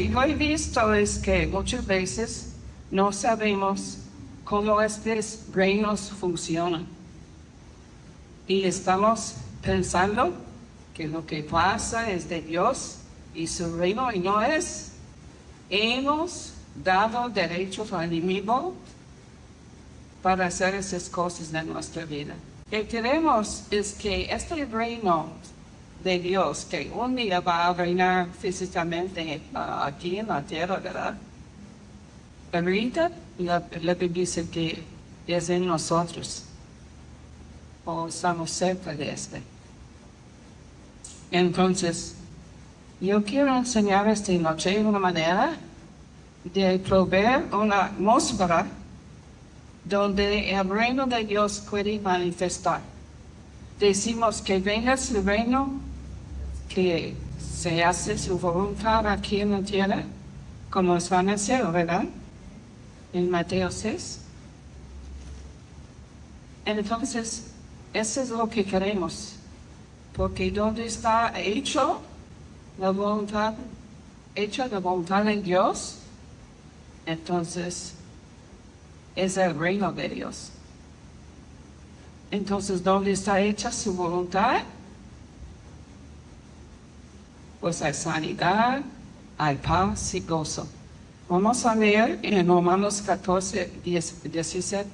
Yo he visto es que muchas veces no sabemos cómo estos reinos funcionan. Y estamos pensando que lo que pasa es de Dios y su reino y no es. Hemos dado derechos al enemigo para hacer esas cosas en nuestra vida. Lo que queremos es que este reino de Dios, que un día va a reinar físicamente aquí en la tierra, ¿verdad? Ahorita la Biblia dice que es en nosotros, o estamos cerca de este. Entonces, yo quiero enseñar esta noche una manera de proveer una atmósfera donde el reino de Dios puede manifestar. Decimos que venga su reino, que se hace su voluntad aquí en la tierra, como es van a hacer, ¿verdad? En Mateo 6. Entonces, eso es lo que queremos, porque donde está hecha la voluntad de Dios, entonces es el reino de Dios. Entonces, ¿dónde está hecha su voluntad? Pues hay sanidad, hay paz y gozo. Vamos a leer en Romanos 14, 17,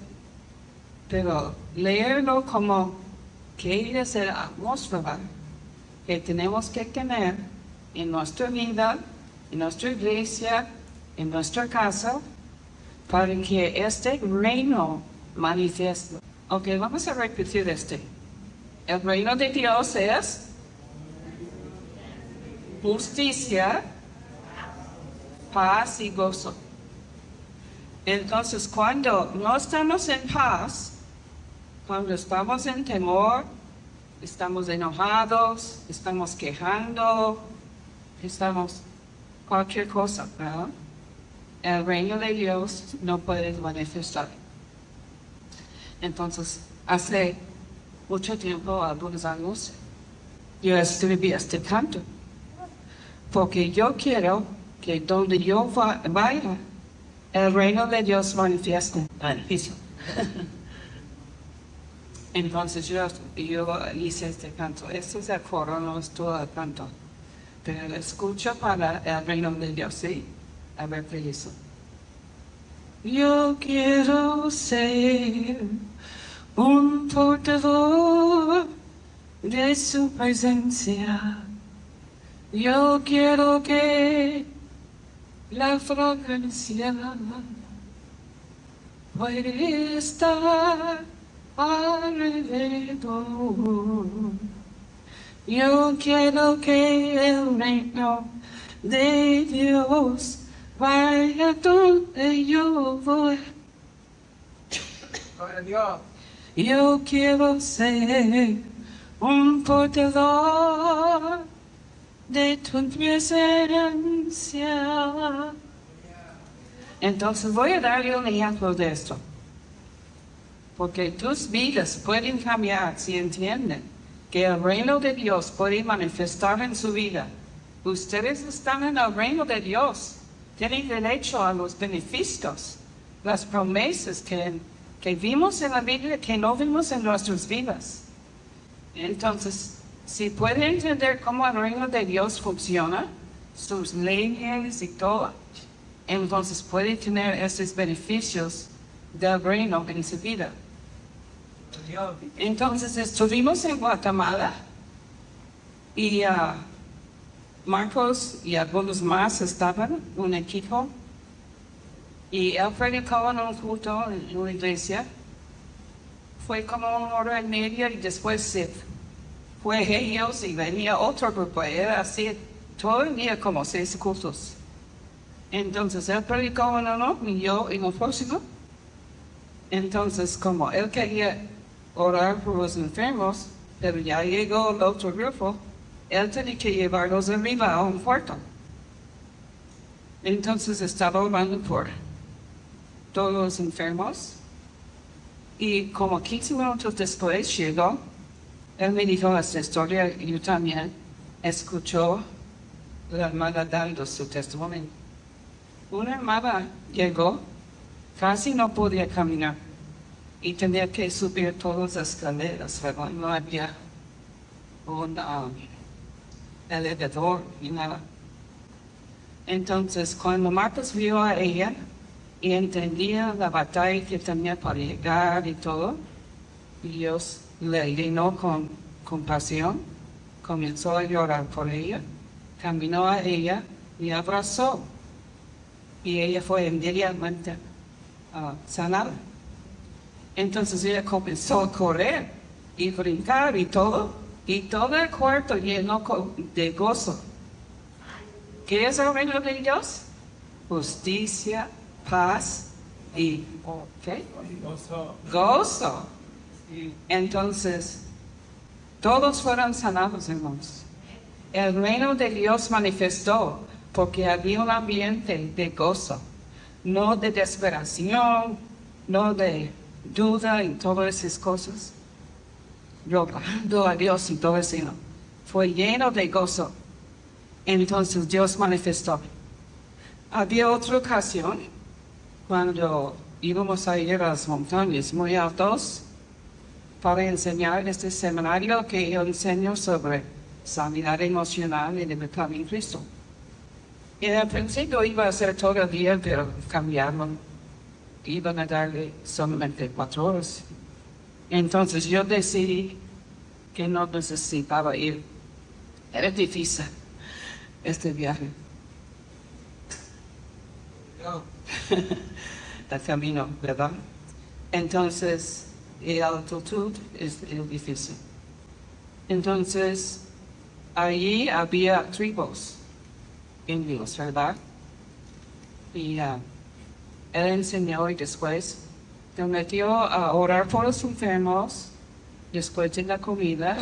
pero leerlo como que es la atmósfera que tenemos que tener en nuestra vida, en nuestra iglesia, en nuestra casa, para que este reino manifieste. Ok, vamos a repetir este. El reino de Dios es justicia, paz y gozo. Entonces, cuando no estamos en paz, cuando estamos en temor, estamos enojados, estamos quejando, estamos cualquier cosa, ¿verdad? El reino de Dios no puede manifestar. Entonces, hace mucho tiempo, algunos años, yo escribí este canto, porque yo quiero que donde yo vaya, el reino de Dios manifieste. Entonces yo hice este canto. Este es el coro, no es todo el canto. Pero lo escucho para el reino de Dios, ¿sí? A ver qué hizo. Yo quiero ser un portador de su presencia. Yo quiero que la fragancia puede estar alrededor. Yo quiero que el reino de Dios vaya donde yo voy. Yo quiero ser un portador de tu presencia. Entonces voy a darle un ejemplo de esto. Porque tus vidas pueden cambiar si entienden que el reino de Dios puede manifestar en su vida. Ustedes están en el reino de Dios. Tienen derecho a los beneficios, las promesas que vimos en la Biblia que no vimos en nuestras vidas. Entonces, si puede entender cómo el reino de Dios funciona, sus leyes y todo, entonces puede tener esos beneficios del reino en su vida. Entonces estuvimos en Guatemala y Marcos y algunos más estaban, un equipo, y él predicó en un culto en una iglesia. Fue como 1 hora y media y después se fue ellos y venía otro grupo. Era así todo el día como 6 cultos. Entonces él predicó en uno y yo en el próximo. Entonces como él quería orar por los enfermos, pero ya llegó el otro grupo, él tenía que llevarlos arriba a un cuarto. Entonces estaba orando por todos los enfermos y como 15 minutos después llegó. Él me dijo esta historia, yo también escuchó la hermana dando su testimonio. Una hermana llegó, casi no podía caminar y tenía que subir todas las escaleras, ¿verdad? No había un elevador ni nada. Entonces, cuando Marcos vio a ella y entendía la batalla que tenía para llegar y todo, Dios le llenó con compasión, comenzó a llorar por ella, caminó a ella y abrazó. Y ella fue inmediatamente sanada. Entonces ella comenzó a correr y brincar y todo el cuarto lleno de gozo. ¿Qué es el reino de Dios? Justicia, paz y ¿qué? Gozo. Entonces, todos fueron sanados, hermanos. El reino de Dios manifestó porque había un ambiente de gozo, no de desesperación, no de duda y todas esas cosas, rogando a Dios y todo eso, no. Fue lleno de gozo. Entonces Dios manifestó. Había otra ocasión cuando íbamos a ir a las montañas muy altas para enseñar este seminario que yo enseño sobre sanidad emocional y libertad en Cristo. Y al principio iba a ser todo el día, pero cambiaron. Iban a darle solamente 4 horas. Entonces yo decidí que no necesitaba ir. Era difícil este viaje. El camino, ¿verdad? Entonces, la altitud es difícil. Entonces, allí había tribus indios, ¿verdad? Y él enseñó y después nos metió a orar por los enfermos después de la comida.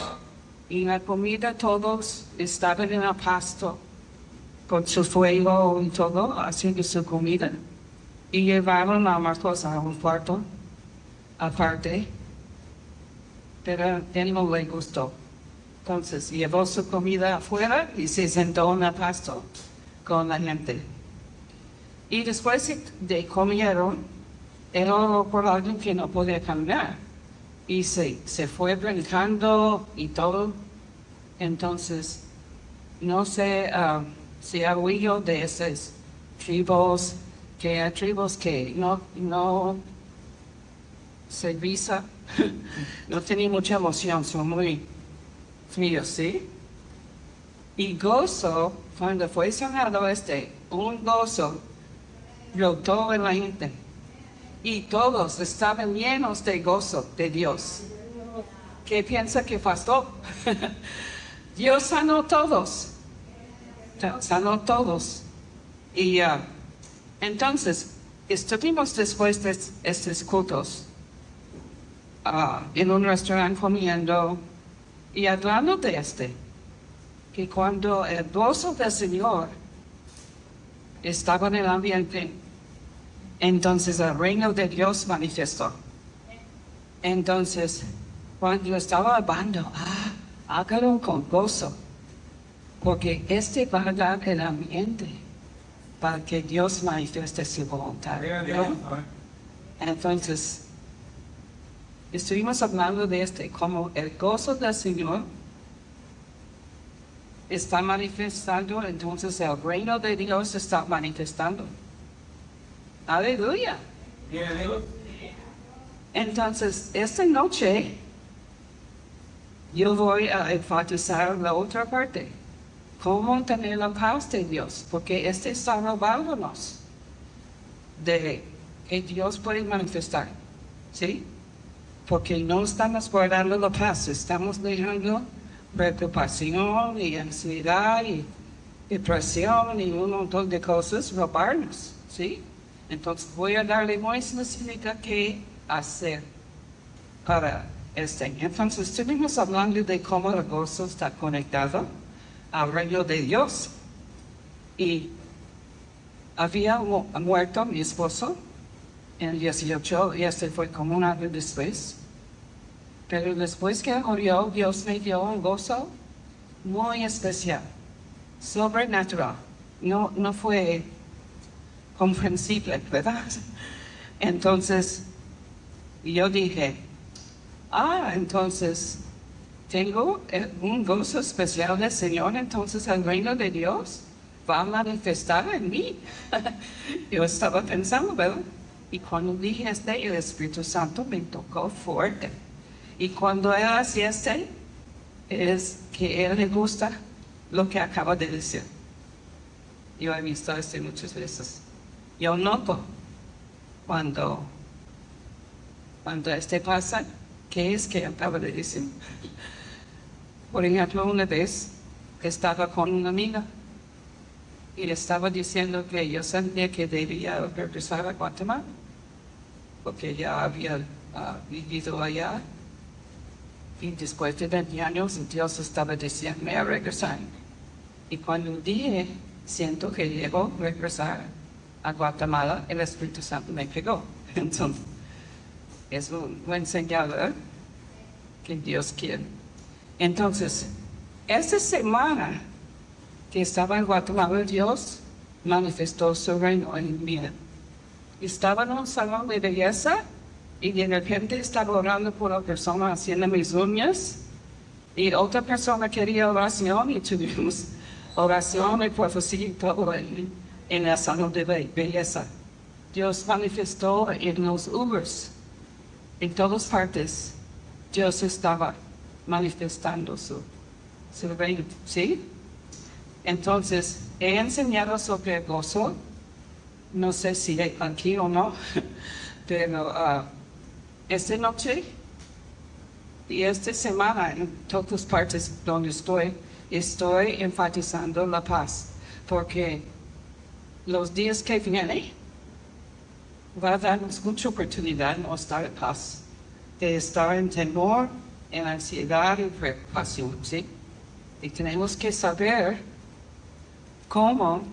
Y en la comida todos estaban en el pasto con su fuego y todo, haciendo su comida. Y llevaron a Marcos a un cuarto aparte, pero a él no le gustó. Entonces llevó su comida afuera y se sentó en el pasto con la gente. Y después de comieron, él oró por alguien que no podía caminar. Y se fue brincando y todo. Entonces, no sé si ha oído de esas tribus que no se visa, no tienen mucha emoción, son muy fríos, ¿sí? Y gozo, cuando fue sanado un gozo brotó en la gente. Y todos estaban llenos de gozo de Dios. ¿Qué piensa que pasó? Dios sanó todos. Sanó todos. Y entonces, estuvimos después de estos cultos en un restaurante comiendo y hablando de que cuando el gozo del Señor estaba en el ambiente, entonces el reino de Dios manifestó. Entonces, cuando estaba hablando, hágalo con gozo, porque va a dar el ambiente para que Dios manifieste su voluntad, ¿no? Entonces, estuvimos hablando de como el gozo del Señor está manifestando, entonces el reino de Dios está manifestando. Aleluya. Entonces, esta noche yo voy a enfatizar la otra parte. Cómo tener la paz de Dios, porque está salvándonos de que Dios puede manifestar, ¿sí? Porque no estamos guardando la paz, estamos dejando preocupación y ansiedad y depresión y un montón de cosas robarnos, ¿sí? Entonces voy a darle muy específica qué hacer para Entonces estuvimos hablando de cómo el gozo está conectado al reino de Dios. Y había muerto mi esposo en el 18 y fue como un año después. Pero después que murió, Dios me dio un gozo muy especial. sobrenatural. No fue comprensible, ¿verdad? Entonces, yo dije, entonces, tengo un gozo especial del Señor, entonces el reino de Dios va a manifestar en mí. Yo estaba pensando, ¿verdad? Y cuando dije el Espíritu Santo me tocó fuerte. Y cuando él hace es que él le gusta lo que acaba de decir. Yo he visto esto muchas veces. Yo noto cuando pasa, ¿qué es que acaba de decir? Por ejemplo, una vez estaba con una amiga y estaba diciendo que yo sentía que debía regresar a Guatemala porque ya había vivido allá y después de 20 años Dios estaba diciendo a regresar. Y cuando dije, siento que debo regresar a Guatemala, el Espíritu Santo me pegó. Entonces, es un buen señal, ¿eh? Que Dios quiere. Entonces, esta semana que estaba en Guatemala, Dios manifestó su reino en mí. Estaba en un salón de belleza y de repente estaba orando por una persona haciendo mis uñas y otra persona quería oración y tuvimos oración y profecía y todo en el salón de belleza. Dios manifestó en los Ubers, en todas partes. Dios estaba manifestando su reino, ¿sí? Entonces, he enseñado sobre el gozo, no sé si aquí o no, pero esta noche y esta semana en todas partes donde estoy enfatizando la paz, porque los días que vienen va a darnos mucha oportunidad de no estar en paz, de estar en temor, en ansiedad y preocupación, ¿sí? Y tenemos que saber cómo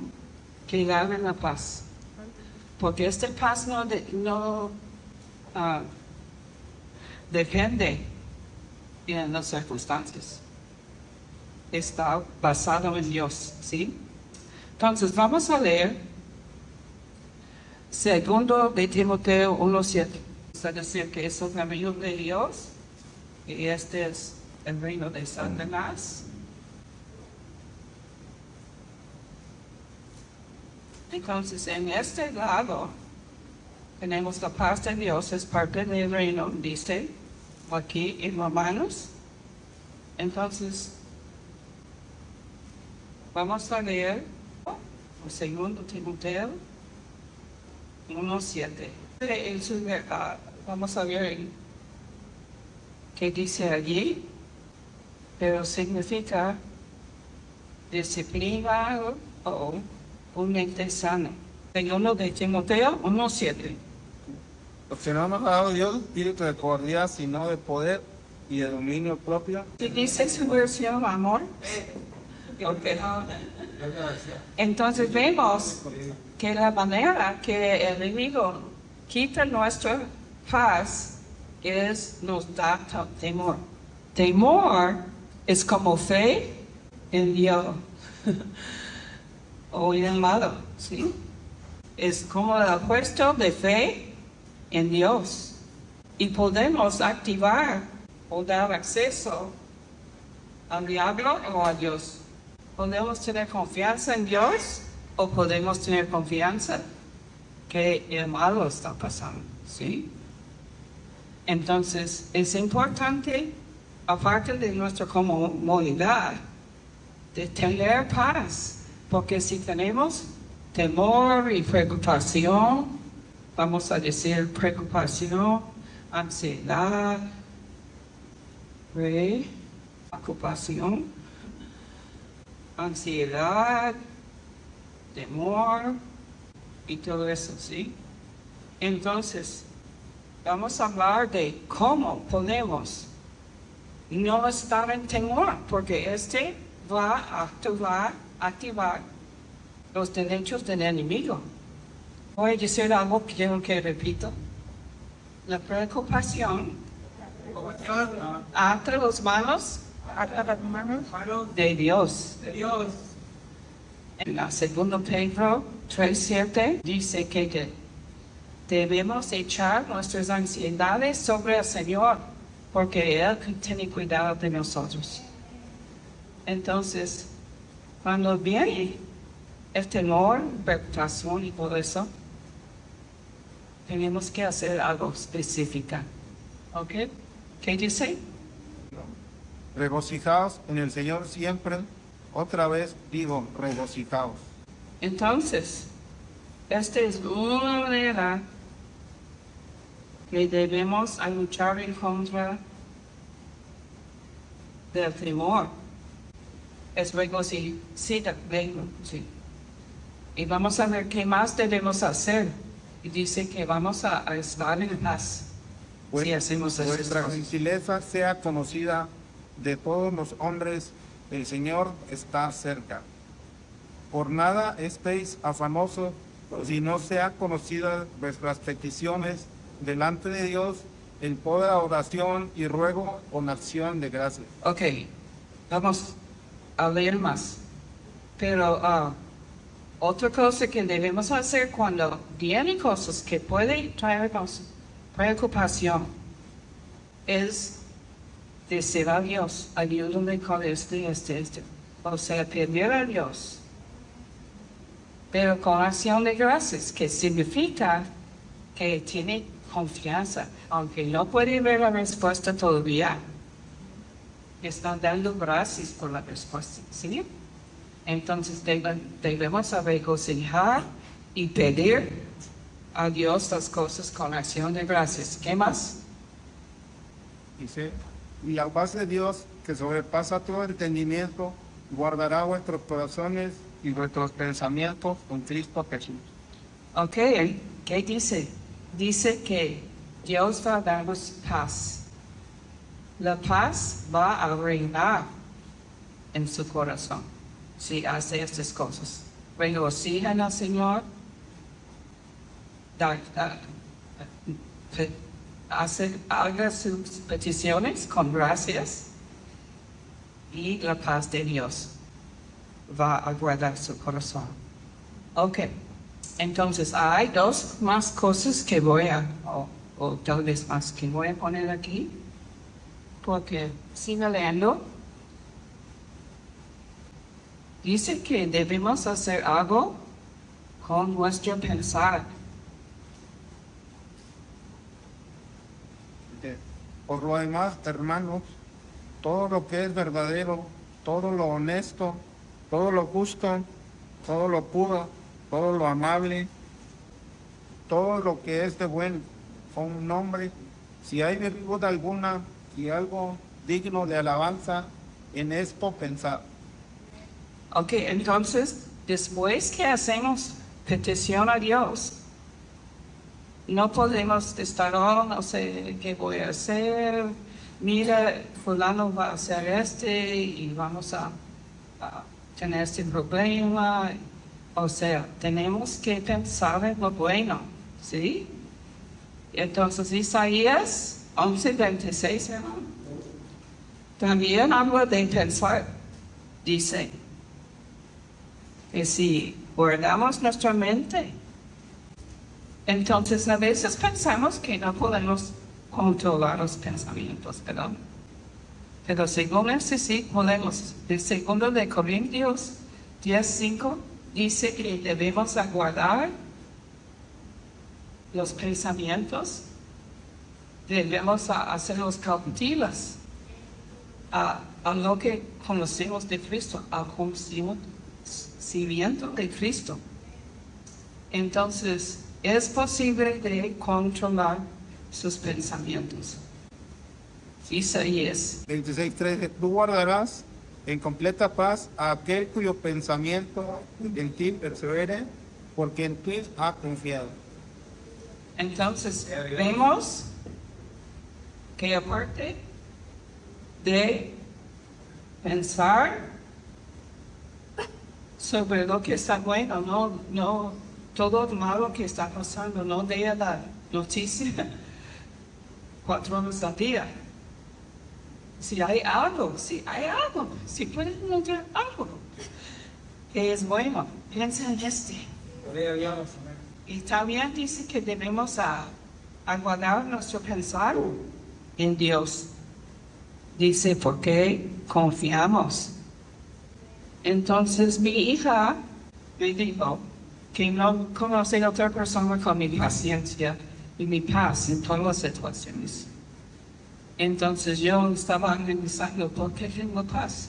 quedar en la paz, porque esta paz no depende en las circunstancias, está basado en Dios, ¿sí? Entonces vamos a leer segundo de Timoteo 1:7. Es decir, que es el reino de Dios y este es el reino de Satanás. Entonces, en este lado tenemos la paz de Dios, es parte del reino, dice aquí en Romanos. Entonces, vamos a leer el segundo Timoteo 1:7. Vamos a ver qué dice allí, pero significa disciplina o un mente sano. Segundo de Timoteo 1:7. Porque no nos ha dado Dios espíritu de cobardía, sino de poder y de dominio propio. ¿Qué dice su versión, amor? Okay. Entonces vemos que la manera que el enemigo quita nuestra paz nos da temor. Temor es como fe en Dios o en el malo, ¿sí? Es como el opuesto de fe en Dios. Y podemos activar o dar acceso al diablo o a Dios. Podemos tener confianza en Dios o podemos tener confianza que el malo está pasando, ¿sí? Entonces, es importante, aparte de nuestra comunidad, de tener paz, porque si tenemos temor y preocupación, vamos a decir preocupación, ansiedad, preocupación, ansiedad, temor y todo eso, ¿sí? Entonces, vamos a hablar de cómo podemos no estar en temor, porque va a activar los derechos del enemigo. Voy a decir algo que quiero que repito. La preocupación entre las manos de Dios. En la segunda Pedro 3:7 dice que debemos echar nuestras ansiedades sobre el Señor, porque Él tiene cuidado de nosotros. Entonces, cuando viene el temor, preocupación y todo eso, tenemos que hacer algo específico. ¿Ok? ¿Qué dice? Regocijaos en el Señor siempre. Otra vez digo, regocijaos. Entonces, esta es una manera que debemos luchar en contra del temor. Es regocijar, sí. Y vamos a ver qué más debemos hacer. Y dice que vamos a estar en paz si hacemos esas Vuestra cosas. gentileza sea conocida de todos los hombres, el Señor está cerca. Por nada estéis afanosos, si no sean conocidas vuestras peticiones delante de Dios en toda oración y ruego con acción de gracias. Ok, vamos a leer más. Pero otra cosa que debemos hacer cuando vienen cosas que pueden traernos preocupación es decir a Dios, ayúdame con este. O sea, pedir a Dios. Pero con acción de gracias, que significa que tiene confianza, aunque no puede ver la respuesta todavía. Están dando gracias por la respuesta, ¿sí? Entonces debemos regocijar y pedir a Dios las cosas con acción de gracias. ¿Qué más? Dice, y la paz de Dios, que sobrepasa todo entendimiento, guardará vuestros corazones y vuestros pensamientos con Cristo Jesús. Ok, ¿qué dice? Dice que Dios va a darnos paz. La paz va a reinar en su corazón si hace estas cosas. Regocijan al Señor, haga sus peticiones con gracias y la paz de Dios va a guardar su corazón. Ok, entonces hay dos más cosas que voy a, o tal vez más que voy a poner aquí, porque sigo leyendo. Dice que debemos hacer algo con nuestro pensar. Por lo demás, hermanos, todo lo que es verdadero, todo lo honesto, todo lo justo, todo lo puro, todo lo amable, todo lo que es de buen nombre, si hay virtud alguna y algo digno de alabanza, en esto pensad. Ok, entonces, después que hacemos petición a Dios, no podemos estar, no sé qué voy a hacer, mira, fulano va a hacer y vamos a tener este problema. O sea, tenemos que pensar en lo bueno, ¿sí? Entonces, Isaías 11:26, hermano, también habla de pensar. Dice que si guardamos nuestra mente, entonces a veces pensamos que no podemos controlar los pensamientos, pero según este sí podemos. De 2 de Corintios 10:5 dice que debemos aguardar los pensamientos, debemos hacerlos cautivos a lo que conocemos de Cristo, al conocimiento de Cristo. Entonces, es posible de controlar sus pensamientos. Isaías 26:13, tú guardarás en completa paz a aquel cuyo pensamiento en ti persevere, porque en ti ha confiado. Entonces, vemos que aparte de pensar sobre lo que está bueno, no todo lo malo que está pasando, no de la noticia 4 horas al día. Si hay algo, si pueden encontrar algo que es bueno. Piensa en este. Y también dice que debemos guardar nuestro pensar en Dios. Dice, porque confiamos. Entonces mi hija me dijo que no conoce a otra persona con mi paciencia y mi paz en todas las situaciones. Entonces yo estaba analizando por qué tengo paz.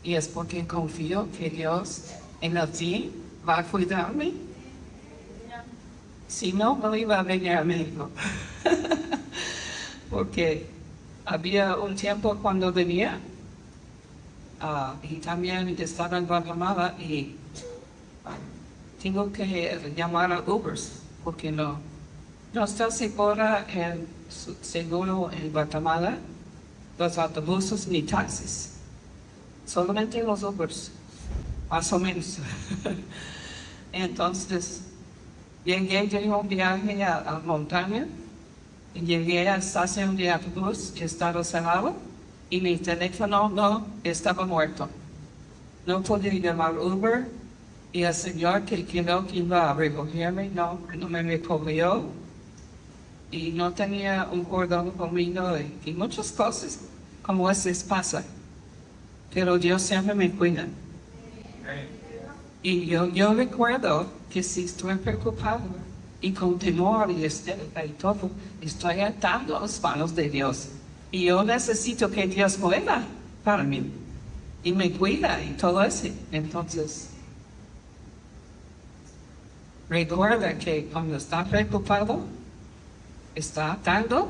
Y es porque confío que Dios en el fin va a cuidarme. Si no, no iba a venir a México. Porque había un tiempo cuando venía y también estaba en Guatemala y tengo que llamar a Ubers porque no está segura el seguro en Guatemala, los autobuses ni taxis, solamente los Ubers, más o menos. Entonces llegué de un viaje a la montaña y llegué a la estación de autobús que estaba cerrado y mi teléfono no estaba muerto. No podía llamar Uber y el señor que creo que iba a recogerme no me recogió y no tenía un cordón conmigo y muchas cosas como esas pasan. Pero Dios siempre me cuida. Y yo recuerdo que si estoy preocupado y con temor y todo, estoy atando a las manos de Dios. Y yo necesito que Dios mueva para mí. Y me cuida y todo eso. Entonces, recuerda que cuando está preocupado, está atando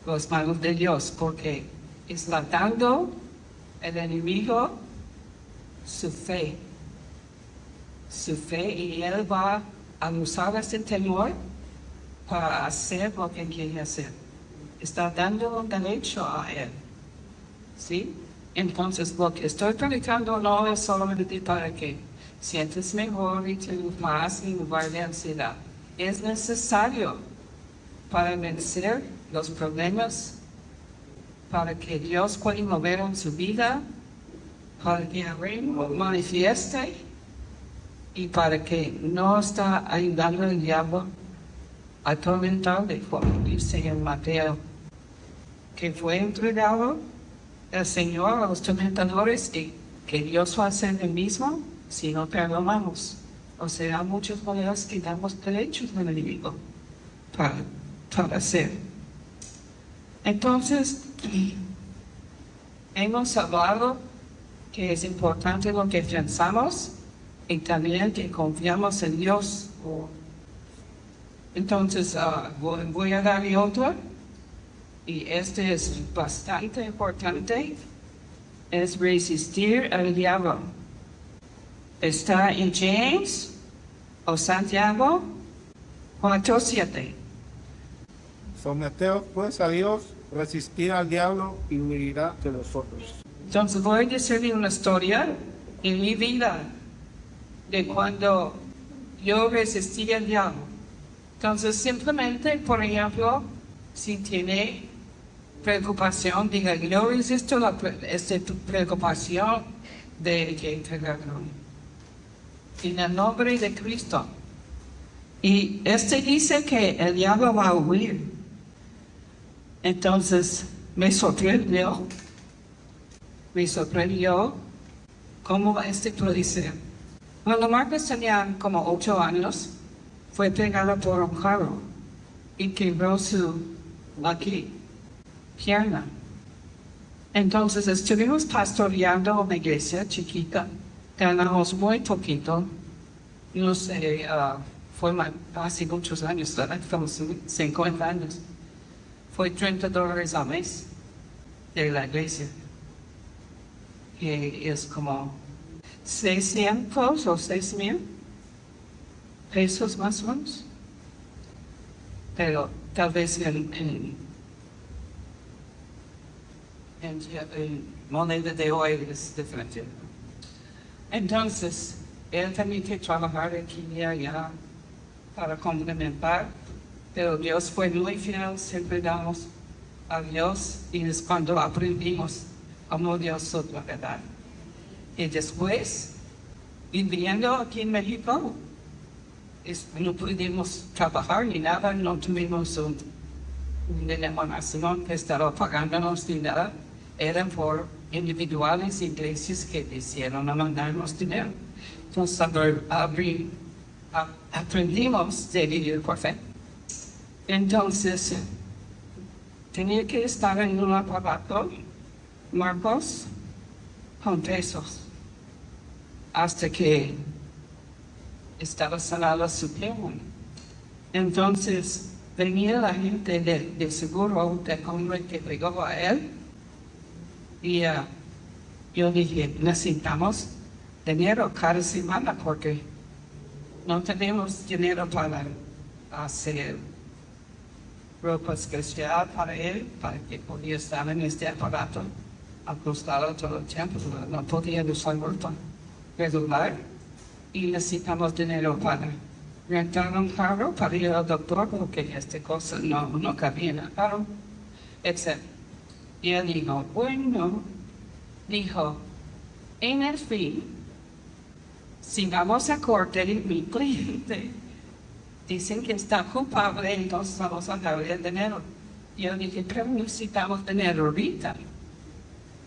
las manos de Dios, porque está dando el enemigo su fe y él va a usar ese temor para hacer lo que quiere hacer. Está dando un derecho a él. ¿Sí? Entonces, lo que estoy predicando no es solamente para que sientes mejor y tengas más en lugar de ansiedad. Es necesario para vencer los problemas, para que Dios pueda mover en su vida, para que el reino manifieste y para que no está ayudando al diablo a atormentarle, como dice en Mateo, que fue entregado el Señor a los tormentadores y que Dios va a hacer lo mismo si no perdonamos. O sea, muchas maneras que damos derechos al enemigo para hacer. Entonces, hemos hablado que es importante lo que pensamos y también que confiamos en Dios. Entonces, voy a darle otro, y este es bastante importante, es resistir al diablo. Está en James o Santiago 4:7. Someteos pues a Dios, resistir al diablo y huirá de vosotros. Entonces voy a decirle una historia en mi vida de cuando yo resistí al diablo. Entonces simplemente, por ejemplo, si tiene preocupación, diga, yo resisto esta preocupación de que entregaron. En el nombre de Cristo. Y dice que el diablo va a huir. Entonces me sorprendió cómo puede ser. Cuando Marcos tenía como 8 años, fue pegado por un carro y quebró su pierna. Entonces estuvimos pastoreando una iglesia chiquita, ganamos muy poquito, no sé, fue hace muchos años, como 50 años. Fue $30 al mes de la iglesia, que es como 600 o 6,000 pesos más o menos, pero tal vez en moneda de hoy es diferente. Entonces, él tenía que trabajar aquí y allá para complementar, pero Dios fue muy fiel, siempre damos a Dios y es cuando aprendimos cómo Dios es la verdad. Y después, viviendo aquí en México, no pudimos trabajar ni nada, no tuvimos una denominación que estaba pagándonos ni nada. Eran por individuales, iglesias que decidieron a mandarnos dinero. Entonces aprendimos de vivir por fe. Entonces, tenía que estar en un aparato, Marcos, con pesos, hasta que estaba sanada su pierna. Entonces, venía la gente de seguro de hombre que llegó a él, y yo dije, necesitamos dinero cada semana porque no tenemos dinero para hacer ropa especial para él, para que podía estar en este aparato acostado todo el tiempo. No podía usar ropa regular y necesitamos dinero para rentar un carro para ir al doctor porque esta cosa no cabía en el carro, etc. Y él dijo, bueno, en el fin, si vamos a corte de mi cliente, dicen que está culpable, entonces vamos a darle el dinero. Y yo dije, pero necesitamos dinero ahorita.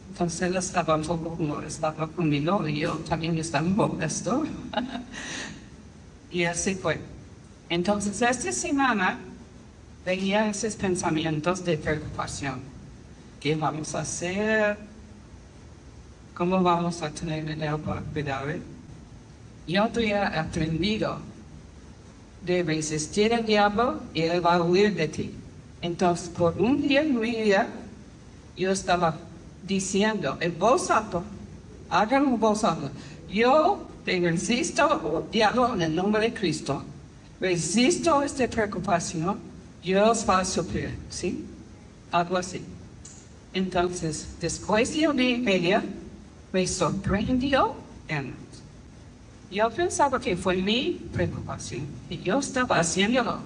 Entonces él estaba conmigo y yo también estaba molesto. Y así fue. Entonces esta semana venía esos pensamientos de preocupación. ¿Qué vamos a hacer? ¿Cómo vamos a tener dinero para cuidar? Yo había aprendido de resistir al diablo y él va a huir de ti. Entonces, por un día y medio, yo estaba diciendo en voz alta, háganlo en voz alta, yo te resisto, diablo, en el nombre de Cristo. Resisto esta preocupación, Dios va a suplir, ¿sí? Algo así. Entonces, después de un día y medio, me sorprendió él. Yo pensaba que fue mi preocupación y yo estaba haciéndolo.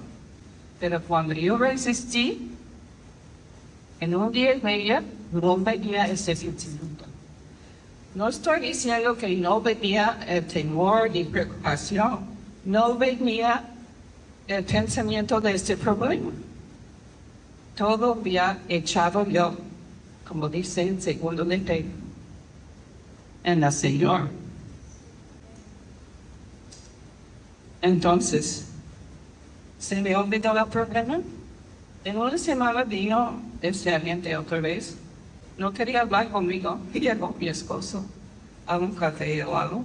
Pero cuando yo resistí, en un día y medio, no venía ese sentimiento. No estoy diciendo que no venía el temor ni preocupación, no venía el pensamiento de este problema. Todo había echado yo, como dice en segundo de Pedro, en el Señor. Entonces, se me olvidó el problema. En una semana vino este agente otra vez. No quería hablar conmigo. Y llegó mi esposo a un café o algo.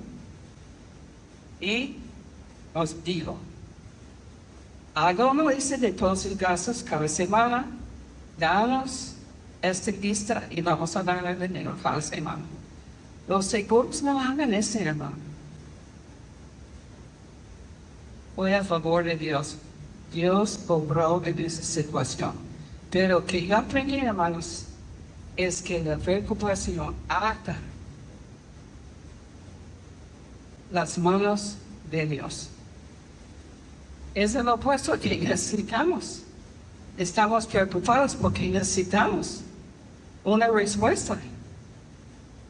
Y nos dijo, haga una lista de todos sus gastos cada semana. Danos esta lista y vamos a darle dinero cada semana. Los seguros no hagan eso, hermano. Fue a favor de Dios. Dios obró en esa situación. Pero que yo aprendí, hermanos, es que la preocupación ata las manos de Dios. Es el opuesto que necesitamos. Estamos preocupados porque necesitamos una respuesta.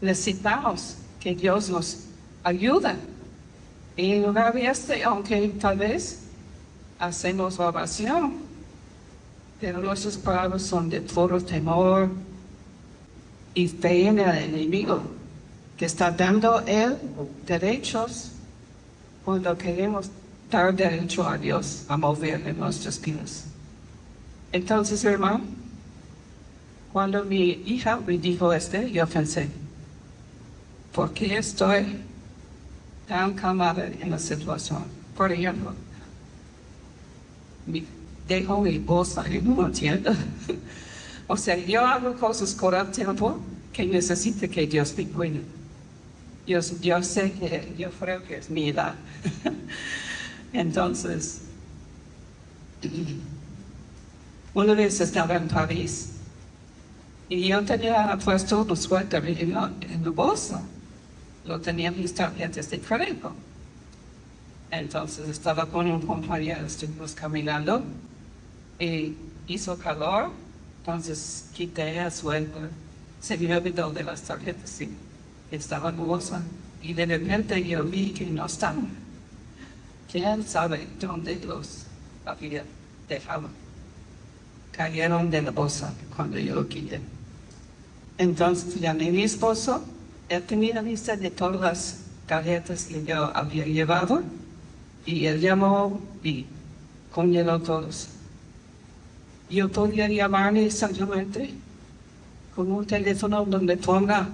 Necesitamos que Dios nos ayude. Y en lugar de aunque tal vez hacemos oración, pero nuestras palabras son de todo temor y fe en el enemigo, que está dando él derechos cuando queremos dar derecho a Dios a mover en nuestras vidas. Entonces, hermano, cuando mi hija me dijo yo pensé, ¿por qué estoy tan calmada en la situación? Por ejemplo, dejo mi voz ahí, no entiendo. O sea, yo hago cosas por el tiempo que necesito que Dios me cuide. Yo sé que, yo creo que es mi edad. Entonces, una vez estaba en París y yo tenía puesto un suéter en la bolsa. Lo tenía mis tarjetas de crédito. Entonces estaba con un compañero, estuvimos caminando y hizo calor, entonces quité el suéter, se me olvidó de las tarjetas, sí. estaba gozosa. Y de repente yo vi que no estaban. ¿Quién sabe dónde los había dejado? Cayeron de la bolsa cuando yo lo quité. Entonces llamé a mi esposo, él tenía lista de todas las tarjetas que yo había llevado, y él llamó y congeló todos. Yo podía llamarle simplemente con un teléfono donde ponga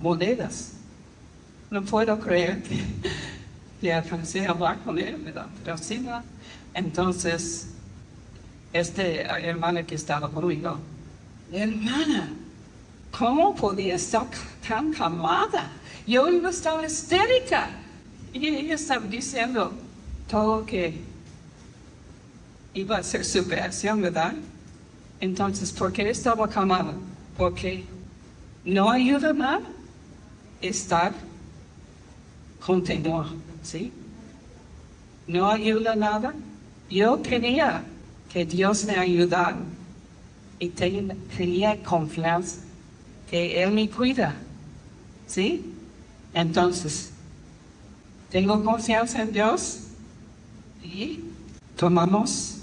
monedas. No puedo creer que alcancé a hablar con él, ¿verdad? Pero sí, ¿no? Entonces, hermana que estaba conmigo, hermana, ¿cómo podía estar tan calmada? Yo iba a estar histérica. Y ella estaba diciendo todo que iba a ser superación, ¿verdad? Entonces, ¿por qué estaba calmada? Porque no ayuda nada estar con temor, ¿sí? No ayuda nada. Yo quería que Dios me ayudara y tenía confianza que Él me cuida, ¿sí? Entonces, tengo confianza en Dios y tomamos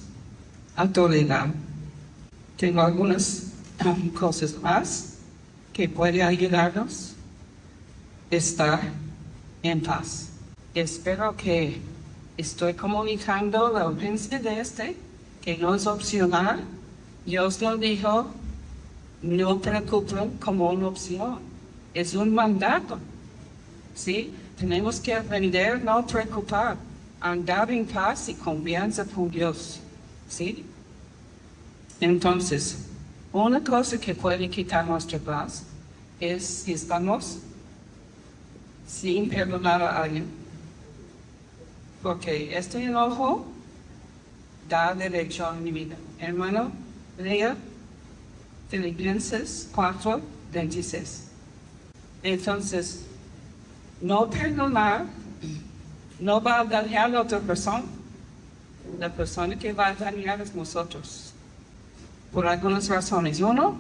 autoridad. Tengo algunas cosas más que pueden ayudarnos a estar en paz. Espero que estoy comunicando la urgencia de que no es opcional. Dios lo dijo, no preocupen como una opción. Es un mandato, ¿sí? Tenemos que aprender a no preocupar, andar en paz y confianza con Dios, ¿sí? Entonces, una cosa que puede quitar nuestra paz es si estamos sin perdonar a alguien. Porque este enojo da derecho a mi vida. Hermano, lea Filipenses 4:26. Entonces, no perdonar no va a dañar a la otra persona. La persona que va a dañar es nosotros. Por algunas razones. Uno,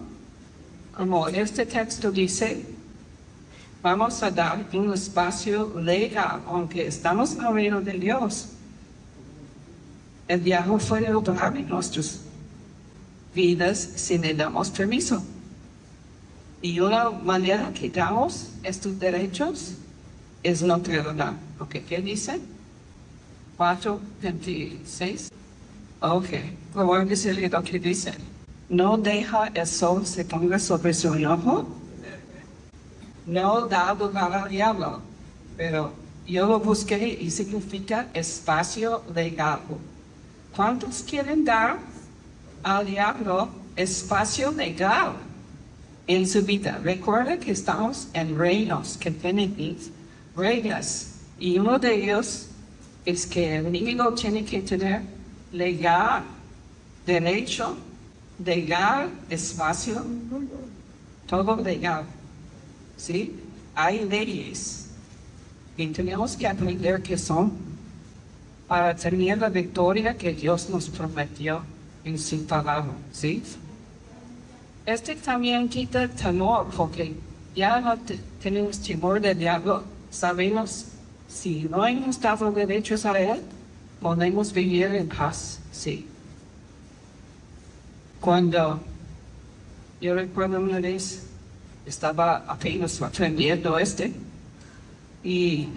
como este texto dice, vamos a dar un espacio legal, aunque estamos en el reino de Dios. El diablo puede obrar en nuestras vidas si le damos permiso. Y una manera que damos estos derechos es no perdonar. Okay, ¿qué dice? 4:26. Ok, lo voy a decir lo que dice. No deja el sol se ponga sobre su enojo. No da lugar al diablo. Pero yo lo busqué y significa espacio legal. ¿Cuántos quieren dar al diablo espacio legal en su vida? Recuerda que estamos en reinos que tienen reglas. Y uno de ellos es que el enemigo tiene que tener legal, derecho, legal, espacio, todo legal. ¿Sí? Hay leyes y tenemos que aprender qué son para tener la victoria que Dios nos prometió en su palabra. ¿Sí? También quita el temor, porque ya no tenemos temor del diablo. Sabemos, si no hemos dado derechos a él, podemos vivir en paz, sí. Cuando yo recuerdo una vez, estaba apenas aprendiendo y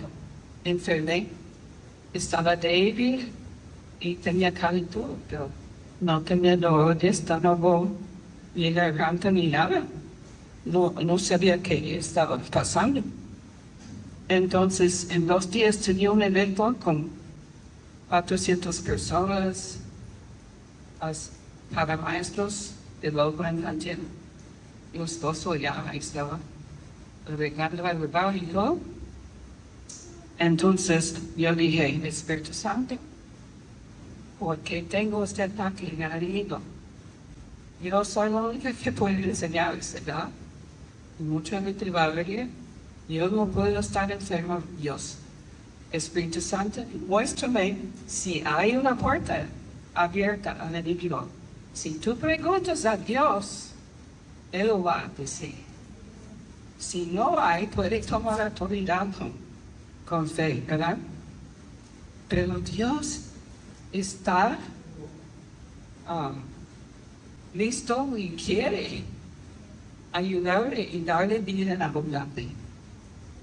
enfermé. Estaba débil y tenía calentura, pero no tenía dolor de estómago, ni garganta, ni nada. No sabía qué estaba pasando. Entonces, en 2 días tenía un evento con 400 personas, para maestros de logo infantil. Mi esposo ya estaba regando el barrio. Entonces, yo dije, Espíritu Santo, ¿por qué tengo este ataque enemigo? Yo soy la única que puede enseñarles, ¿verdad? Mucha gente va a venir. Yo no puedo estar enfermo, Dios. Espíritu Santo, muéstrame si hay una puerta abierta al enemigo. Si tú preguntas a Dios, Él va a decir. Si no hay, puede tomar autoridad con fe, ¿verdad? Pero Dios está listo y quiere ayudarle y darle vida abundante.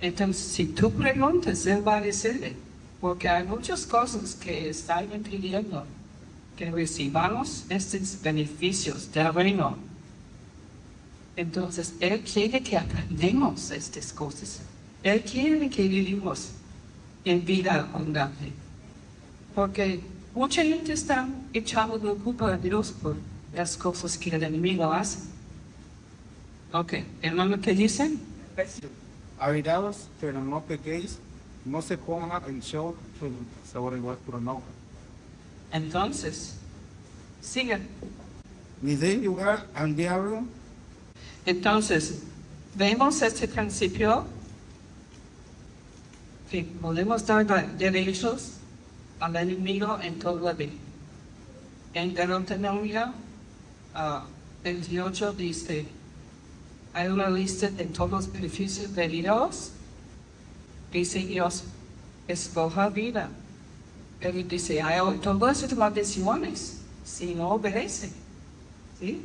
Entonces, si tú preguntas, Él va a decirle, porque hay muchas cosas que están impidiendo que recibamos estos beneficios del reino. Entonces, Él quiere que aprendamos estas cosas. Él quiere que vivamos en vida abundante. Porque mucha gente está echando la culpa a Dios por las cosas que el enemigo hace. Ok, hermano, ¿qué dicen? Airados, pero no pequéis, no se ponga atención sobre vuestro enojo. Entonces, sigan. Ni dé lugar al diablo. Entonces, vemos este principio que podemos dar derechos al enemigo en toda la vida. En Deuteronomio 28 dice, hay una lista de todos los beneficios de Dios. Dice Dios, escoja vida. Pero dice, hay todas las maldiciones si no obedece. ¿Sí?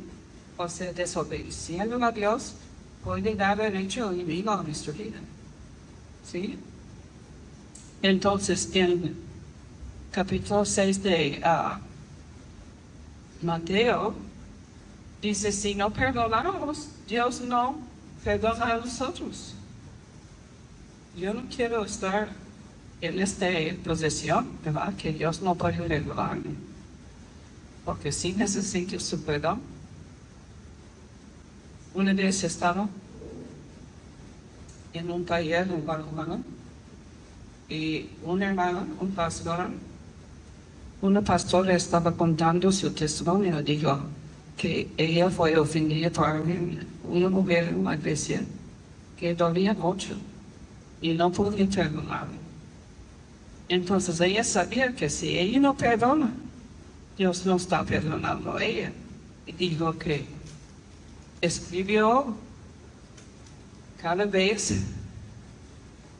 O sea, desobedeciendo a Dios puede dar derecho al enemigo a nuestra vida. ¿Sí? Entonces, en capítulo 6 de Mateo, dice, si no perdonamos, Dios no perdona a nosotros. Yo no quiero estar en esta posición, ¿verdad? Que Dios no puede perdonarme. Porque sí necesito su perdón. Una vez estaba en un taller en Guadalajara y una hermana, una pastora estaba contando su testimonio. Dijo que ella fue ofendida por una mujer en la iglesia que dolía mucho y no podía perdonar. Entonces ella sabía que si ella no perdona, Dios no está perdonando a ella. Y dijo que escribió cada vez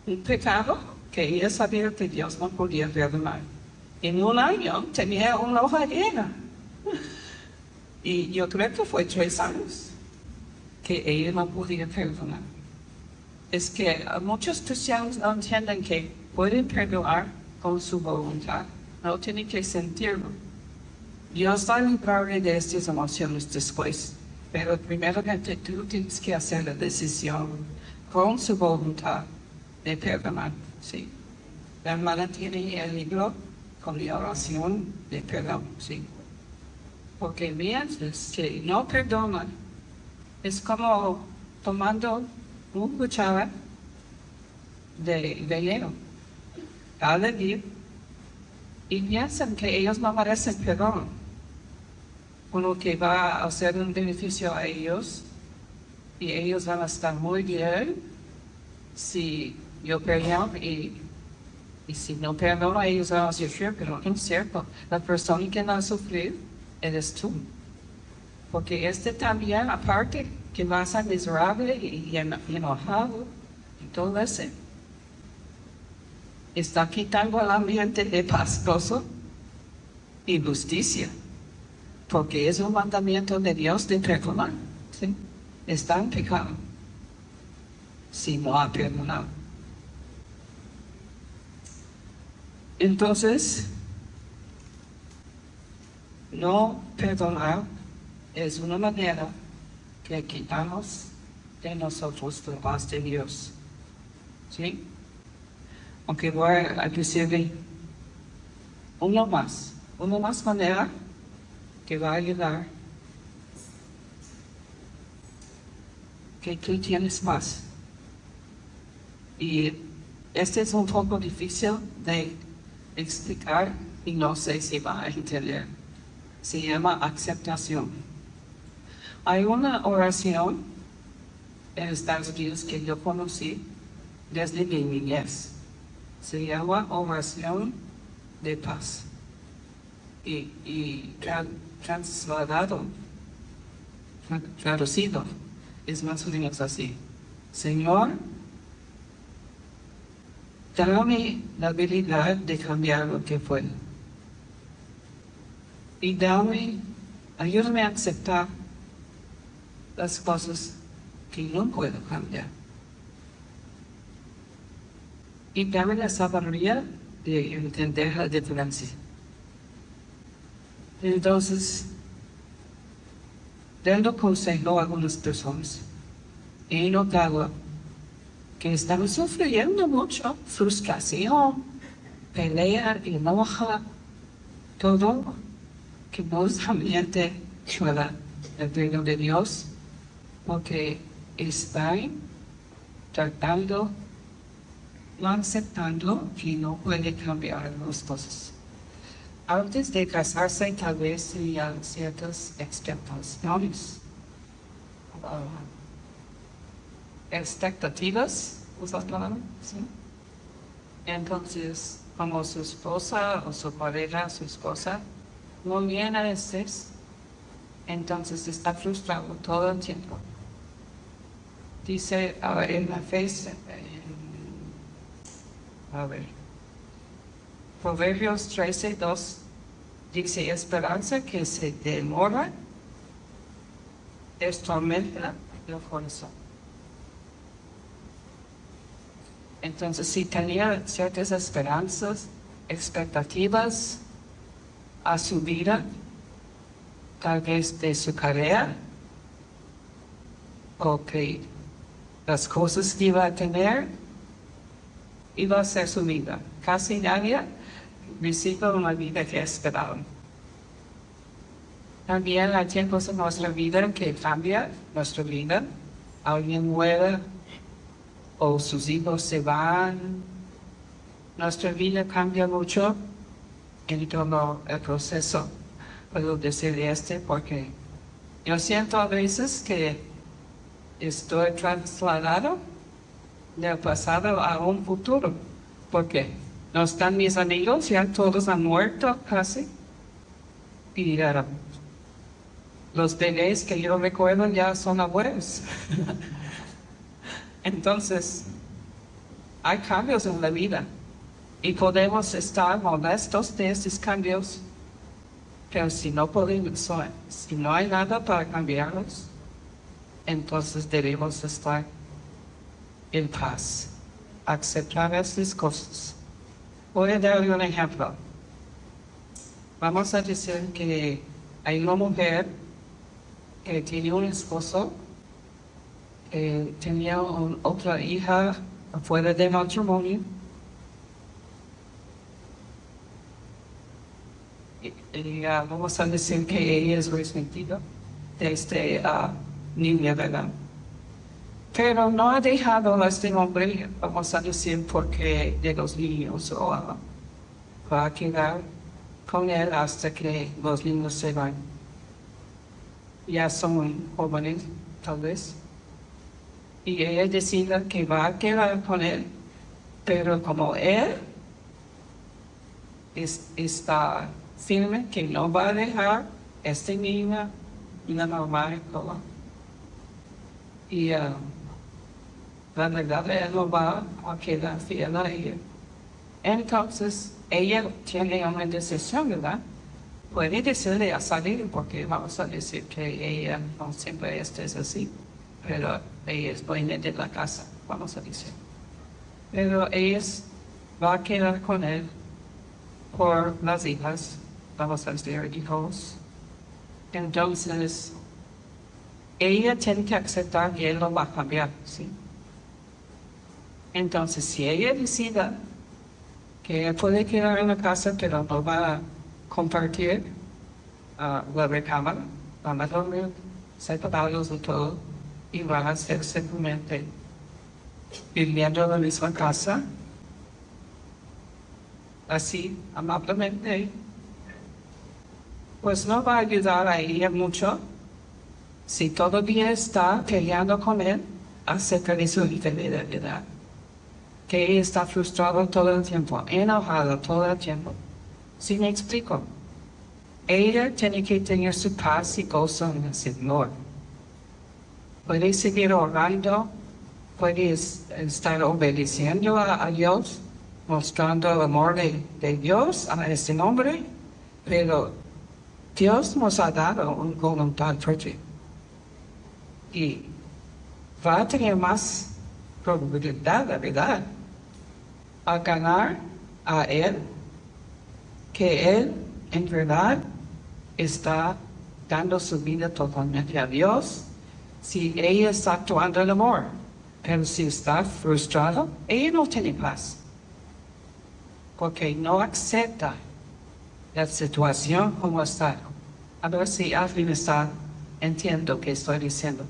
un pecado que ella sabía que Dios no podía perdonar. En un año tenía una hoja llena. Y yo creo que fue 3 años que ella no podía perdonar. Es que muchos cristianos no entienden que pueden perdonar con su voluntad. No tienen que sentirlo. Dios va a librarle de estas emociones después. Pero primeramente tú tienes que hacer la decisión con su voluntad de perdonar. ¿Sí? La hermana tiene el libro con la oración de perdón. ¿Sí? Porque mientras que no perdonan, es como tomando una cuchara de veneno cada día y piensan que ellos no merecen perdón. Uno que va a hacer un beneficio a ellos y ellos van a estar muy bien si yo perdono y si no perdono ellos van a sufrir, pero no es cierto. La persona que va a sufrir eres tú. Porque también, aparte, que va a ser miserable y enojado y todo eso, está quitando el ambiente de pastoso y justicia. Porque es un mandamiento de Dios de perdonar. ¿Sí? Está en pecado si no ha perdonado. Entonces, no perdonar es una manera que quitamos de nosotros la paz de Dios. ¿Sí? Aunque voy a decirle una más manera que va a ayudar, que tú tienes más. Y este es un poco difícil de explicar y no sé si va a entender. Se llama aceptación. Hay una oración en Estados Unidos que yo conocí desde mi niñez. Se llama oración de paz. Y traducido, es más o menos así. Señor, dame la habilidad de cambiar lo que fue. Y ayúdame a aceptar las cosas que no puedo cambiar. Y dame la sabiduría de entender la diferencia. Entonces, dando consejo a algunas personas, he notado que estamos sufriendo mucho, frustración, pelea, enoja, todo que nos ambiente fuera del reino de Dios, porque están tratando, no aceptando que no puede cambiar las cosas. Antes de casarse, tal vez tenían ciertas expectaciones. Expectativas, ¿usas la palabra? ¿Sí? Entonces, como su esposa o su pareja, su esposa, no viene a veces, entonces está frustrado todo el tiempo. Dice en la fe, Proverbios 13:2, dice: esperanza que se demora es tormenta del corazón. Entonces, si tenía ciertas esperanzas, expectativas a su vida, tal vez de su carrera, o que las cosas que iba a tener, iba a ser su vida. Casi nadie recibe una vida que esperaban. También hay tiempos en nuestra vida que cambia nuestra vida. Alguien muere o sus hijos se van. Nuestra vida cambia mucho en todo el proceso. Puedo decir porque yo siento a veces que estoy trasladado del pasado a un futuro. ¿Por qué? No están mis amigos, ya todos han muerto casi. Y los bebés que yo recuerdo ya son abuelos. Entonces, hay cambios en la vida. Y podemos estar molestos de estos cambios. Pero si no podemos, si no hay nada para cambiarlos, entonces debemos estar en paz, aceptar estas cosas. Voy a darle un ejemplo. Vamos a decir que hay una mujer que tiene un esposo, que tenía otra hija fuera de matrimonio. Vamos a decir que ella es resentida de esta niña, ¿verdad? Pero no ha dejado a este hombre, vamos a decir, porque de los niños, o va a quedar con él hasta que los niños se van. Ya son jóvenes, tal vez. Y ella decide que va a quedar con él, pero como él está firme que no va a dejar esta niña una mamá y todo. Y la verdad, él no va a quedar fiel a ella. Entonces, ella tiene una decisión, ¿verdad? Puede decirle a salir, porque vamos a decir que ella no siempre es así, pero ella es dueña de la casa, vamos a decir. Pero ella va a quedar con él por las hijas, vamos a decir hijos. Entonces, ella tiene que aceptar que él no va a cambiar, ¿sí? Entonces, si ella decide que él puede quedar en la casa, pero no va a compartir la recámara, van a dormir separados de todo y van a ser simplemente viviendo en la misma casa, así, amablemente, pues no va a ayudar a ella mucho si todavía está peleando con él acerca de su infidelidad. Que ella está frustrada todo el tiempo, enojada todo el tiempo. ¿Sí me explico? Ella tiene que tener su paz y gozo en el Señor. Puede seguir orando, puedes estar obedeciendo a Dios, mostrando el amor de Dios a ese nombre, pero Dios nos ha dado una voluntad fuerte y va a tener más probabilidad, la verdad, a ganar a Él, que Él en verdad está dando su vida totalmente a Dios, si ella está actuando en amor. Pero si está frustrado, ella no tiene paz, porque no acepta la situación como está. A ver si alguien está entiendo lo que estoy diciendo.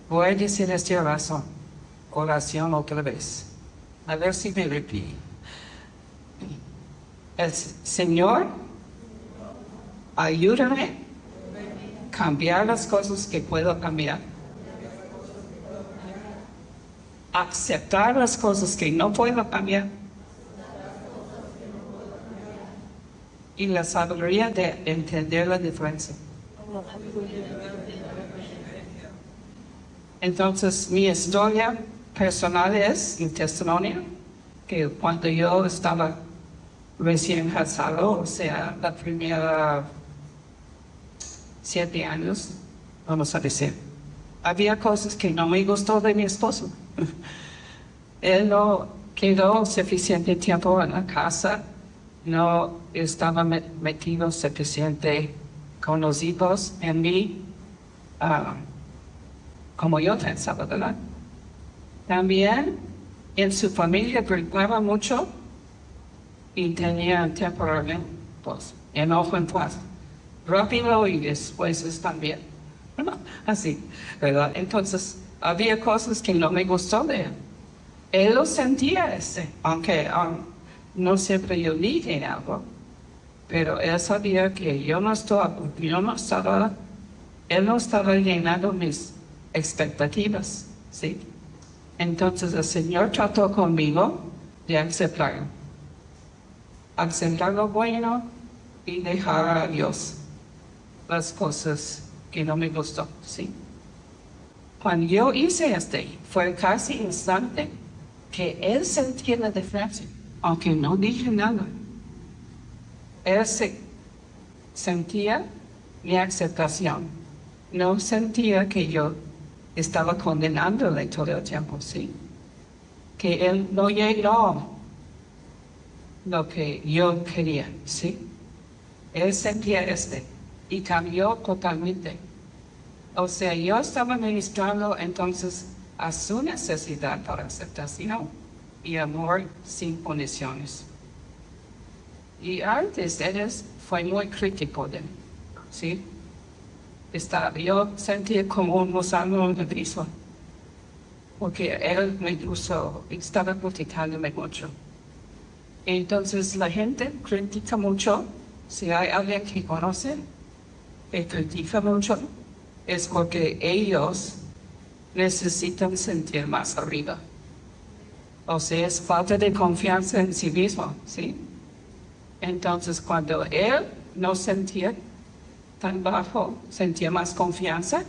Voy a decir esta oración otra vez. A ver si me repite. El Señor, ayúdame a cambiar las cosas que puedo cambiar. Aceptar las cosas que no puedo cambiar. Y la sabiduría de entender la diferencia. Entonces, mi historia personal es un testimonio que cuando yo estaba recién casado, o sea, la primera 7 años, vamos a decir, había cosas que no me gustó de mi esposo. Él no quedó suficiente tiempo en la casa, no estaba metido suficiente con los hijos en mí, como yo pensaba, ¿verdad? También en su familia gritaba mucho y tenía temporalmente enojo en paz. Rápido y después también. Así, ¿verdad? Entonces, había cosas que no me gustó de él. Él lo sentía aunque no siempre yo dije algo, pero él sabía que él no estaba llenando mis expectativas, ¿sí? Entonces el Señor trató conmigo de aceptar lo bueno y dejar a Dios las cosas que no me gustó, ¿sí? Cuando yo hice fue casi instante que él sentía la diferencia, aunque no dije nada. Él sentía mi aceptación, no sentía que yo estaba condenándole todo el tiempo, ¿sí? Que él no llegó lo que yo quería, ¿sí? Él sentía y cambió totalmente. O sea, yo estaba ministrando entonces a su necesidad para aceptación y amor sin condiciones. Y antes él fue muy crítico de mí, ¿sí? Yo sentía como un gusano en el piso, porque él estaba criticándome mucho. Entonces la gente critica mucho. Si hay alguien que conoce que critica mucho, es porque ellos necesitan sentir más arriba. O sea, es falta de confianza en sí mismo, ¿sí? Entonces, cuando él no sentía tan bajo, sentía más confianza,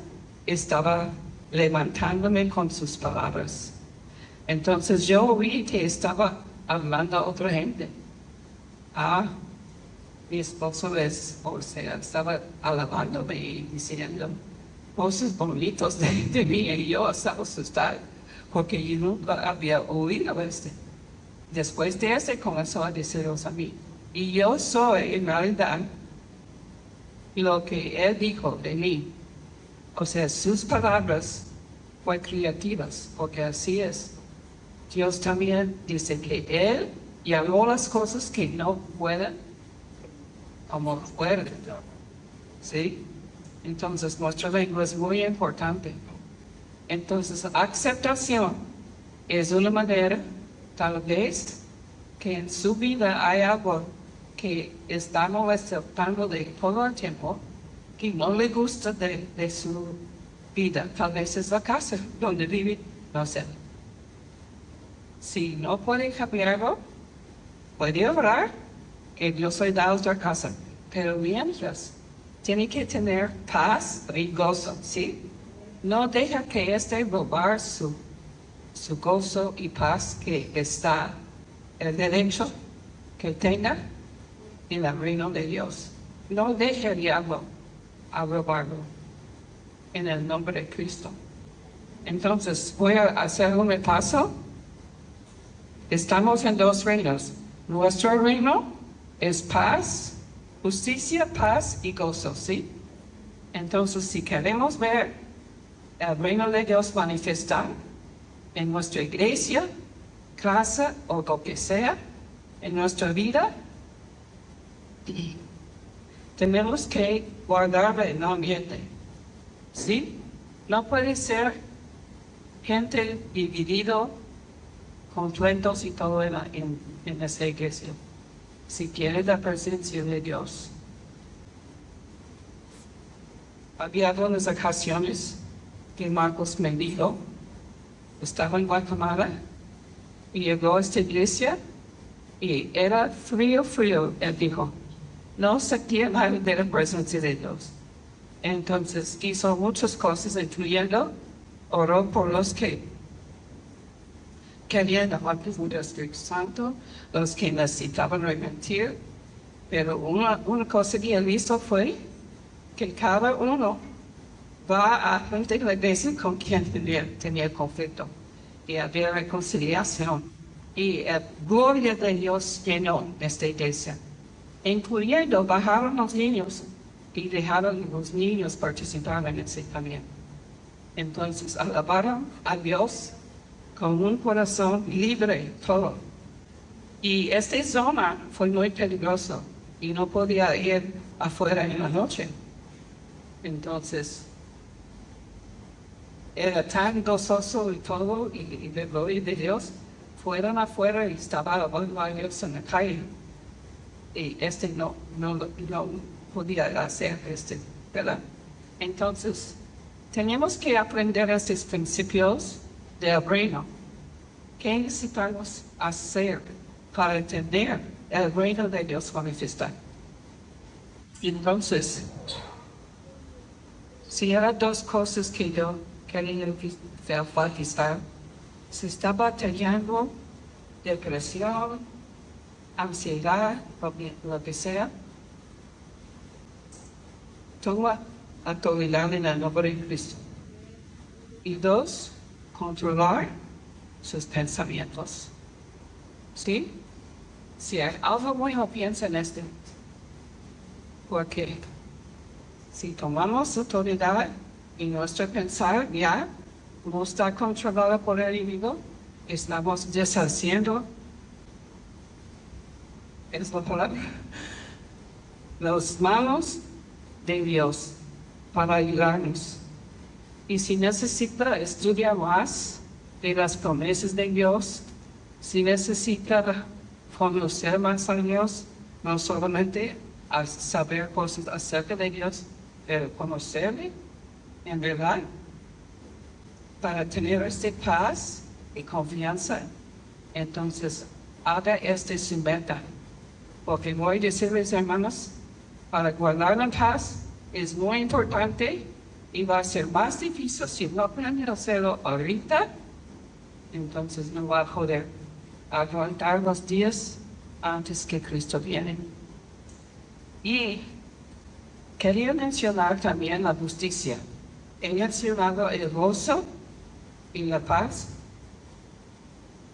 estaba levantándome con sus palabras. Entonces, yo vi que estaba hablando a otra gente. Mi esposo estaba alabándome y diciendo cosas bonitas de mí, y yo estaba asustada porque yo nunca había oído Después de comenzó a decirlos a mí. Y yo soy, en realidad, lo que él dijo de mí. O sea, sus palabras fueron creativas, porque así es. Dios también dice que él llamó las cosas que no pueden, como pueden. ¿Sí? Entonces, nuestra lengua es muy importante. Entonces, aceptación es una manera, tal vez, que en su vida hay algo que estamos aceptando de todo el tiempo, que no le gusta de su vida. Tal vez es la casa donde vive, no sé. Si no puede cambiarlo, puede orar que Dios le da otra casa. Pero mientras, tiene que tener paz y gozo, ¿sí? No deja que robar su su gozo y paz que está el derecho que tenga en el reino de Dios. No deje el diablo a robarlo en el nombre de Cristo. Entonces, voy a hacer un repaso. Estamos en dos reinos. Nuestro reino es paz, justicia, paz y gozo, ¿sí? Entonces, si queremos ver el reino de Dios manifestar en nuestra iglesia, casa o lo que sea, en nuestra vida, tenemos que guardar el ambiente, ¿sí? No puede ser gente dividido, contentos y todo en esa iglesia, si quiere la presencia de Dios. Había algunas ocasiones que Marcos me dijo, estaba en Guatemala y llegó a esta iglesia y era frío. Él dijo, no sentía nada de la presencia de Dios. Entonces hizo muchas cosas, incluyendo oró por los que querían la bautismo del Espíritu Santo, los que necesitaban arrepentir. Pero una cosa que él hizo fue que cada uno va a frente de la iglesia con quien tenía conflicto. Y había reconciliación. Y la gloria de Dios llenó esta iglesia. Incluyendo bajaron los niños y dejaron los niños participar en ese también. Entonces alabaron a Dios con un corazón libre, todo. Y esta zona fue muy peligrosa y no podía ir afuera en la noche. Entonces, era tan gozoso y todo, y de gloria de Dios, fueron afuera y estaba alabando a Dios en la calle. Y no podía hacer ¿verdad? Entonces, tenemos que aprender estos principios del reino. ¿Qué necesitamos hacer para entender el reino de Dios manifestar? Entonces, si eran dos cosas que yo quería enfatizar, se está batallando depresión, ansiedad, lo que sea, toma autoridad en el nombre de Cristo. Y dos, controlar sus pensamientos. ¿Sí? Si hay algo bueno, piensa en esto. Porque si tomamos autoridad y nuestro pensar ya no está controlado por el enemigo, estamos deshaciendo las manos de Dios para ayudarnos. Y si necesita estudiar más de las promesas de Dios, si necesita conocer más a Dios, no solamente a saber cosas acerca de Dios, pero conocerle en verdad, para tener esta paz y confianza, entonces haga su meta. Porque voy a decirles, hermanos, para guardar la paz es muy importante y va a ser más difícil si no aprenden a hacerlo ahorita, entonces no va a poder aguantar los días antes que Cristo viene. Y quería mencionar también la justicia. He mencionado el gozo y la paz.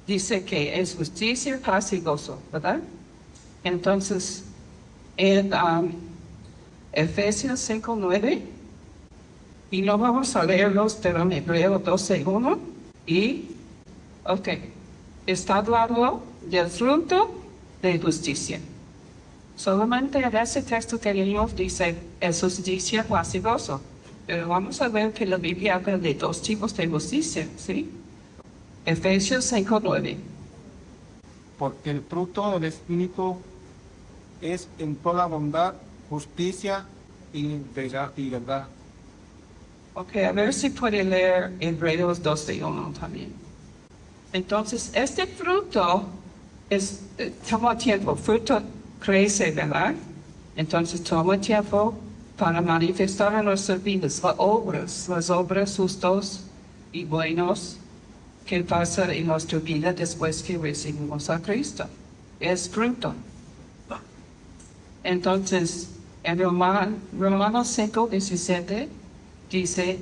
Dice que es justicia, paz y gozo, ¿verdad? Entonces, en Efesios 5:9, y no vamos a leerlos, pero en Hebreo 12:1, está hablando del fruto de justicia. Solamente en ese texto que leímos dice, es justicia, paz y gozo. Pero vamos a ver que la Biblia habla de dos tipos de justicia, ¿sí? Efesios 5:9. Porque el fruto del Espíritu es en toda bondad, justicia y verdad. Ok, a ver si puede leer Hebreos 12:1 también. Entonces, este fruto toma tiempo. Fruto crece, ¿verdad? Entonces, toma tiempo para manifestar en nuestras vidas las obras justos y buenos ¿qué pasa en nuestra vida después que recibimos a Cristo? Es fruto. Entonces, en Romanos 5:17 dice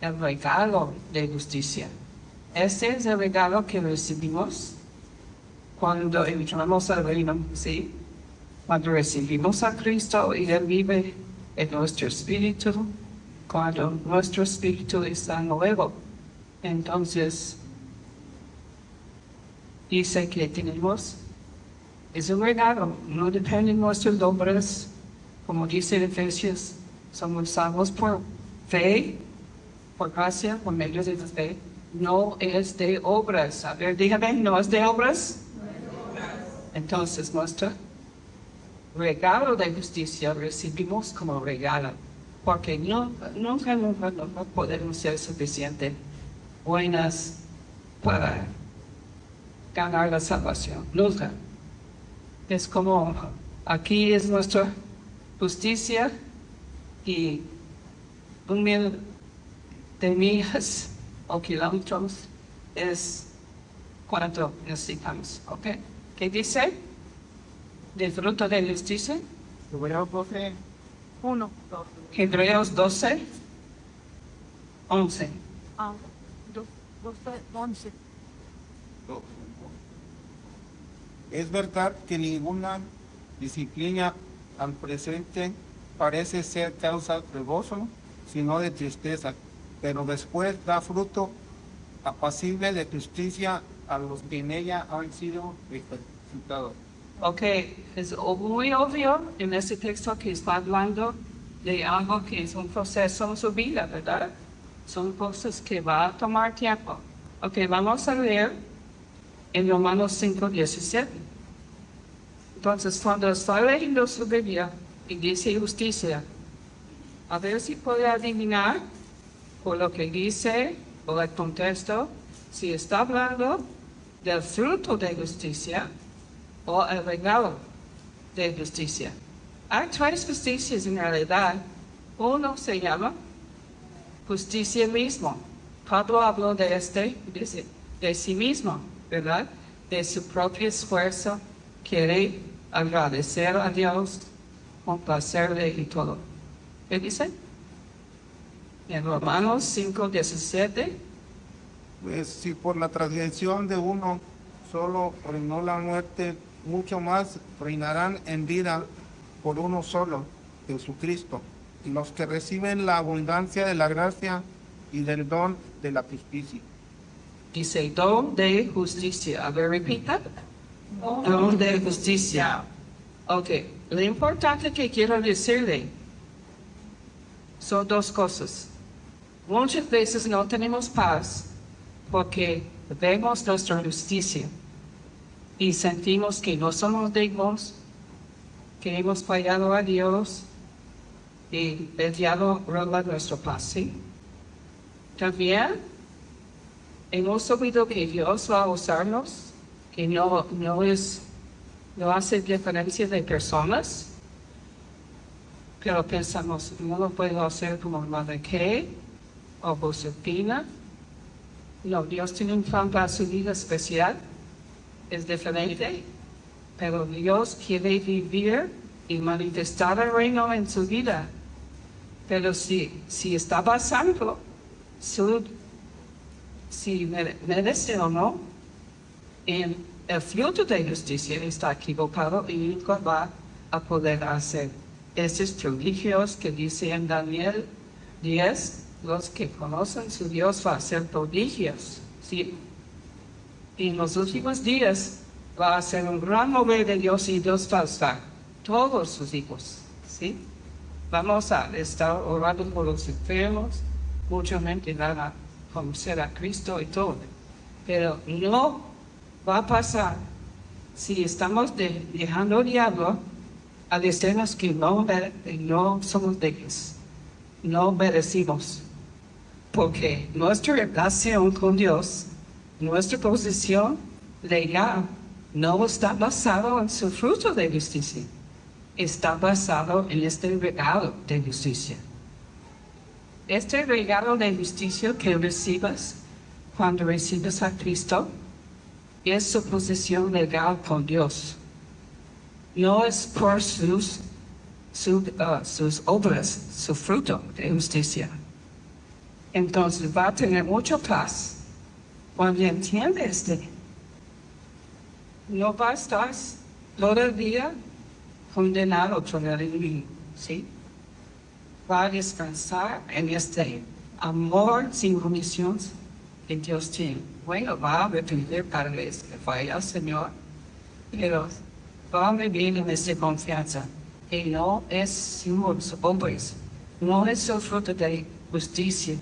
el regalo de justicia. Este es el regalo que recibimos cuando entramos al reino, ¿sí? Cuando recibimos a Cristo y Él vive en nuestro espíritu, cuando nuestro espíritu está nuevo. Entonces, dice que tenemos, es un regalo, no depende de nuestras obras, como dice en Efesios, somos salvos por fe, por gracia, por medio de la fe, no es de obras. A ver, dígame, ¿no es de obras? Entonces, nuestro regalo de justicia recibimos como regalo, porque nunca podemos ser suficientes buenas para ganar la salvación. Nunca. Es como, aquí es nuestra justicia y 1,000 de millas o kilómetros es cuánto necesitamos. ¿Ok? ¿Qué dice? Del fruto de justicia. Hebreos 12, 11. 11. Es verdad que ninguna disciplina al presente parece ser causa de gozo, sino de tristeza, pero después da fruto apacible de justicia a los que en ella han sido ejercitados. Ok, es muy obvio en este texto que está hablando de algo que es un proceso en su vida, ¿verdad? Son cosas que va a tomar tiempo. Ok, vamos a leer en Romanos 5:17. Entonces, cuando está leyendo su Biblia y dice justicia, a ver si puede adivinar por lo que dice, por el contexto, si está hablando del fruto de justicia o el regalo de justicia. Hay 3 justicias en realidad. Uno se llama justicia mismo. Pablo habló de de sí mismo, ¿verdad? De su propio esfuerzo, quiere agradecer a Dios, complacerle y todo. ¿Qué dice? En Romanos 5:17. Pues si por la transgresión de uno solo reinó la muerte, mucho más reinarán en vida por uno solo, Jesucristo, los que reciben la abundancia de la gracia y del don de la justicia. Dice don de justicia. A ver, repita. Don de justicia. Ok, lo importante que quiero decirle son 2 cosas. Muchas veces no tenemos paz porque vemos nuestra justicia y sentimos que no somos dignos, que hemos fallado a Dios y el diablo roba nuestra paz, ¿sí? También hemos oído que Dios va a usarnos, que no hace diferencia de personas, pero pensamos, no lo puedo hacer como Madre Kay o Josefina. No, Dios tiene un plan para su vida especial, es diferente, pero Dios quiere vivir y manifestar el reino en su vida. Pero si está basando si merece o no en el fruto de justicia, está equivocado y nunca va a poder hacer estos prodigios que dice en Daniel 10. Los que conocen su Dios va a hacer prodigios, ¿sí? Y en los últimos días va a ser un gran mover de Dios y Dios va a usar todos sus hijos, ¿sí? Vamos a estar orando por los enfermos, mucha gente va a conocer a Cristo y todo, pero no va a pasar si estamos dejando al diablo a decirnos que no somos dignos, no merecimos. Porque nuestra relación con Dios, nuestra posición legal, no está basado en su fruto de justicia. Está basado en este regalo de justicia. Este regalo de justicia que recibas cuando recibes a Cristo, es su posición legal con Dios. No es por sus obras, su fruto de justicia. Entonces va a tener mucha paz cuando entiende no va a estar todo el día condenado por el enemigo, ¿sí? Va a descansar en este amor sin condiciones que Dios tiene. Bueno, va a arrepentir cada vez que falla al Señor, pero va a vivir en esta confianza que no es sus hombres, no es el fruto de justicia,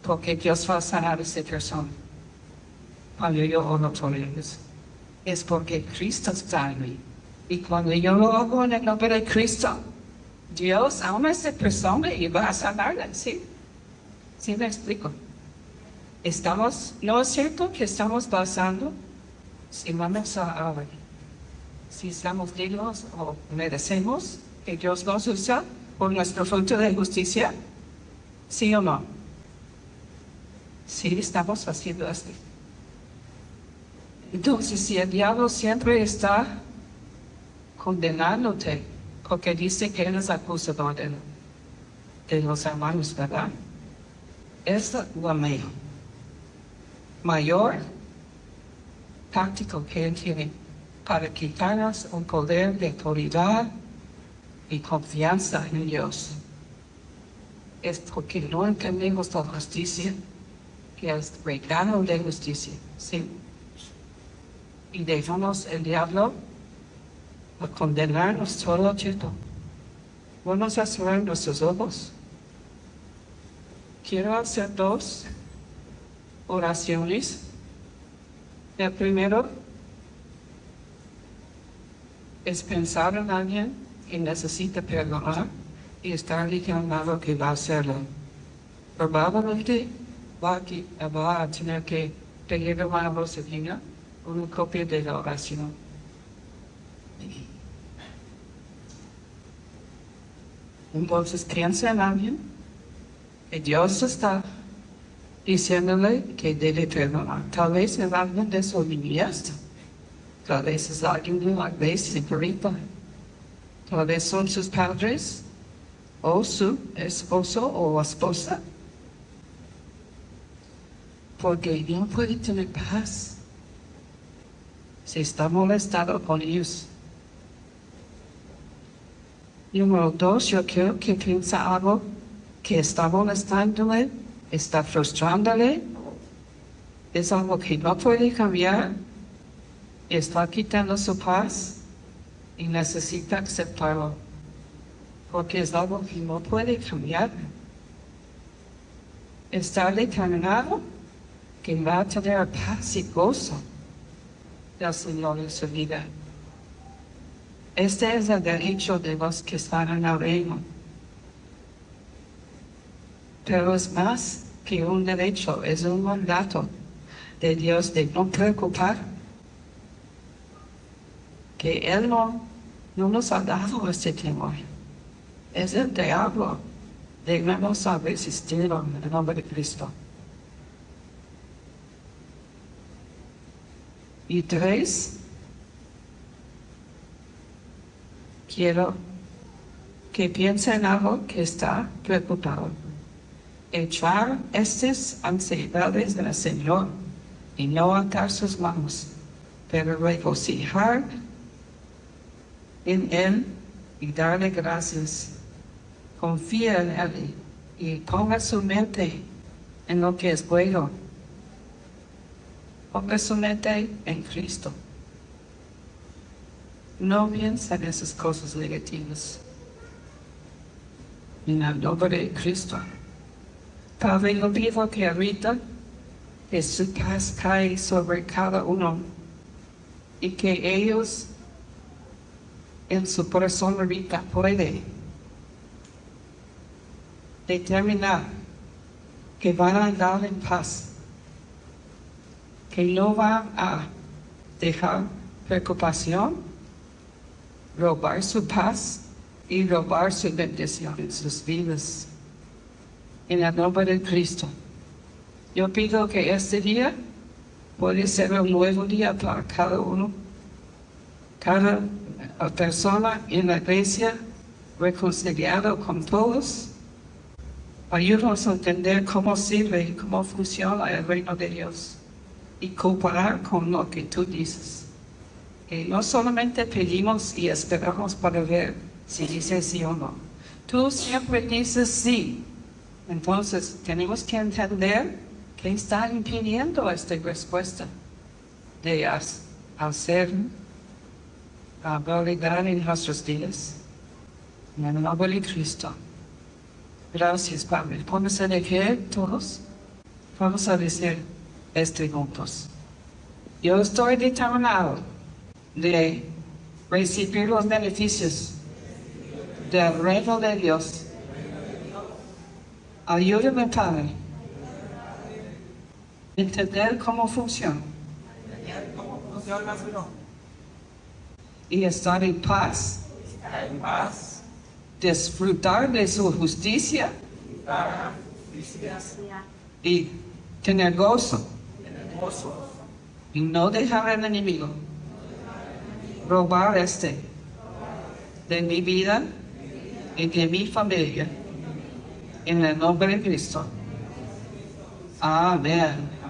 porque Dios va a sanar a esa persona. Cuando yo oro por ellos, es porque Cristo está en mí. Y cuando yo lo hago en el nombre de Cristo, Dios ama a esa persona y va a sanarla, ¿sí? ¿Sí me explico? No es cierto que estamos basando si vamos si estamos dignos o merecemos que Dios nos usa por nuestro fruto de justicia, ¿sí o no? Sí, estamos haciendo esto. Entonces, si el diablo siempre está condenándote, porque dice que él es acusador de los hermanos, ¿verdad? Es la mayor táctica que él tiene para quitarnos un poder de autoridad y confianza en Dios. Es porque no entendemos la justicia, que es regalo de justicia, ¿sí? Y dejamos el diablo a condenarnos todo el tiempo. Vamos a cerrar nuestros ojos. Quiero hacer 2 oraciones. El primero es pensar en alguien que necesita perdonar y estar determinado que va a hacerlo. Probablemente va a tener que pedir a la Josefina una copia de la oración. Entonces piensa en alguien que Dios está diciéndole que debe perdonar. Tal vez es alguien de su niñez, tal vez es alguien de la iglesia, tal vez son sus padres, o su esposo o esposa. Porque no puede tener paz si está molestado con ellos. Número 2, yo quiero que piense algo que está molestándole, está frustrándole, es algo que no puede cambiar, está quitando su paz y necesita aceptarlo, porque es algo que no puede cambiar. Está determinado que va a tener paz y gozo del Señor en su vida. Este es el derecho de los que están en el reino. Pero es más que un derecho, es un mandato de Dios de no preocupar, que Él no nos ha dado este temor. Es el diablo. Debemos resistirlo en el nombre de Cristo. Y 3, quiero que piense en algo que está preocupado. Echar estas ansiedades del Señor y no atar sus manos, pero regocijar en Él y darle gracias. Confía en Él y ponga su mente en lo que es bueno. Ponga su mente en Cristo. No piensa en esas cosas negativas. En el nombre de Cristo. Padre, yo pido que ahorita que su paz cae sobre cada uno y que ellos en su corazón ahorita pueden determinar que van a andar en paz, que no van a dejar preocupación, robar su paz y robar su bendición en sus vidas. En el nombre de Cristo, Yo pido que este día puede ser un nuevo día para cada uno, cada persona en la iglesia reconciliado con todos. Ayúdanos a entender cómo sirve y cómo funciona el reino de Dios y cooperar con lo que tú dices. Que no solamente pedimos y esperamos para ver si dices sí o no. Tú siempre dices sí. Entonces tenemos que entender qué está impidiendo esta respuesta de hacer realidad en nuestros días. En el nombre de Cristo. Gracias, Padre. Pónganse de pie todos. Vamos a decir juntos. Yo estoy determinado de recibir los beneficios del reino de Dios. Ayúdame, Padre, a entender cómo funciona y estar en paz. Disfrutar de su justicia y tener gozo y no dejar al enemigo robar de mi vida y de mi familia en el nombre de Cristo. Amén.